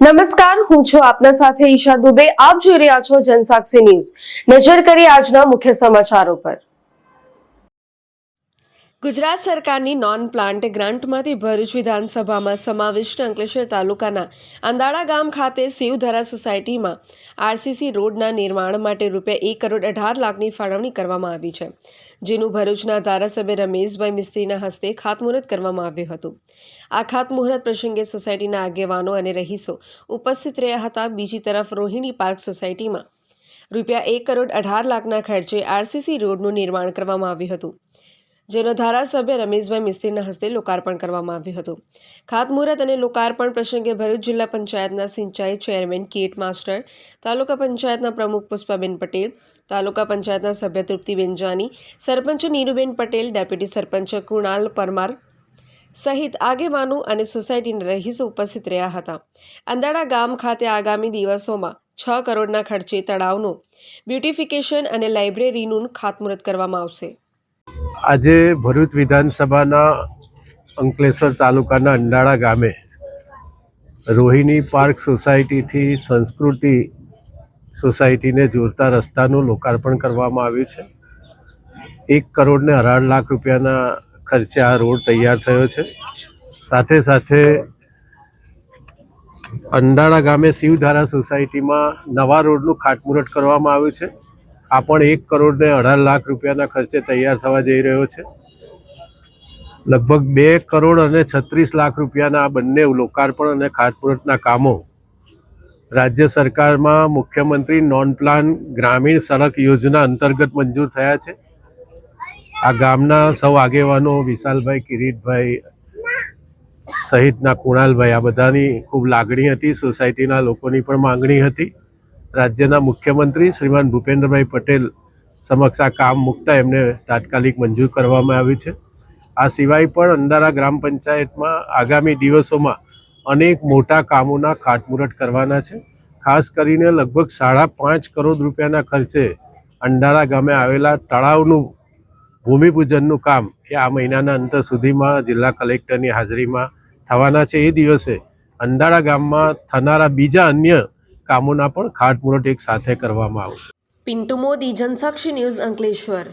નમસ્કાર, હું છું આપના સાથે ઈશા દુબે. આપ જોઈ રહ્યા છો જનસાક્ષી ન્યૂઝ. નજર કરીએ આજના મુખ્ય સમાચારો પર. ગુજરાત સરકારની નોન પ્લાન્ટ ગ્રાન્ટમાંથી ભરૂચ વિધાનસભામાં સમાવિષ્ટ અંકલેશ્વર તાલુકાના અંદાળા ગામ ખાતે શિવધરા સોસાયટીમાં આરસીસી રોડના નિર્માણ માટે ₹1,18,00,000ની ફાળવણી કરવામાં આવી છે, જેનું ભરૂચના ધારાસભ્ય રમેશભાઈ મિસ્ત્રીના હસ્તે ખાતમુહૂર્ત કરવામાં આવ્યું હતું. આ ખાતમુહૂર્ત પ્રસંગે સોસાયટીના આગેવાનો અને રહીશો ઉપસ્થિત રહ્યા હતા. બીજી તરફ રોહિણી પાર્ક સોસાયટીમાં ₹1,18,00,000ના ખર્ચે આરસીસી રોડનું નિર્માણ કરવામાં આવ્યું હતું, જેનો ધારાસભ્ય રમેશભાઈ મિસ્ત્રીના હસ્તે લોકાર્પણ કરવામાં આવ્યું હતું. ખાતમુહૂર્ત અને લોકાર્પણ પ્રસંગે ભરૂચ જિલ્લા પંચાયતના સિંચાઈ ચેરમેન કીટ માસ્ટર, તાલુકા પંચાયતના પ્રમુખ પુષ્પાબેન પટેલ, તાલુકા પંચાયતના સભ્ય તૃપ્તિબેન જાની, સરપંચ નીરુબેન પટેલ, ડેપ્યુટી સરપંચ કુણાલ પરમાર સહિત આગેવાનો અને સોસાયટીના રહીશો ઉપસ્થિત રહ્યા હતા. અંદાળા ગામ ખાતે આગામી દિવસોમાં 6 કરોડના ખર્ચે તળાવનું બ્યુટિફિકેશન અને લાઇબ્રેરીનું ખાતમુહૂર્ત કરવામાં આવશે. આજે ભરૂચ વિધાનસભાના અંકલેશ્વર તાલુકાના અંડાળા ગામે રોહિણી પાર્ક સોસાયટીથી સંસ્કૃતિ સોસાયટીને જોડતા રસ્તાનું લોકાર્પણ કરવામાં આવ્યું છે. ₹1,18,00,000 ખર્ચે આ રોડ તૈયાર થયો છે. સાથે સાથે અંડાળા ગામે શિવધારા સોસાયટીમાં નવા રોડનું ખાતમુહૂર્ત કરવામાં આવ્યું છે. આ પણ ₹1,18,00,000ના ખર્ચે તૈયાર થવા જઈ રહ્યો છે. લગભગ ₹2,36,00,000ના આ બંને લોકાર્પણ અને ખાતમુહૂર્તના કામો રાજ્ય સરકારમાં મુખ્યમંત્રી નોન પ્લાન ગ્રામીણ સડક યોજના અંતર્ગત મંજૂર થયા છે. આ ગામના સૌ આગેવાનો વિશાલભાઈ, કિરીટભાઈ સહિતના કુણાલભાઈ, આ બધાની ખૂબ લાગણી હતી. સોસાયટીના લોકોની પણ માંગણી હતી. રાજ્યના મુખ્યમંત્રી શ્રીમાન ભૂપેન્દ્રભાઈ પટેલ સમક્ષ આ કામ મૂકતા એમને તાત્કાલિક મંજૂર કરવામાં આવ્યું છે. આ સિવાય પણ અંડાળા ગ્રામ પંચાયતમાં આગામી દિવસોમાં અનેક મોટા કામોના ખાતમુહૂર્ત કરવાના છે. ખાસ કરીને લગભગ ₹5.5 કરોડના ખર્ચે અંડાળા ગામે આવેલા તળાવનું ભૂમિપૂજનનું કામ એ આ મહિનાના અંત સુધીમાં જિલ્લા કલેક્ટરની હાજરીમાં થવાના છે. એ દિવસે અંડાળા ગામમાં થનારા બીજા અન્ય કામોના પણ ખાતમુહૂર્ત એક સાથે કરવામાં આવશે. પિન્ટુ મોદી, જનસાક્ષી ન્યૂઝ, અંકલેશ્વર.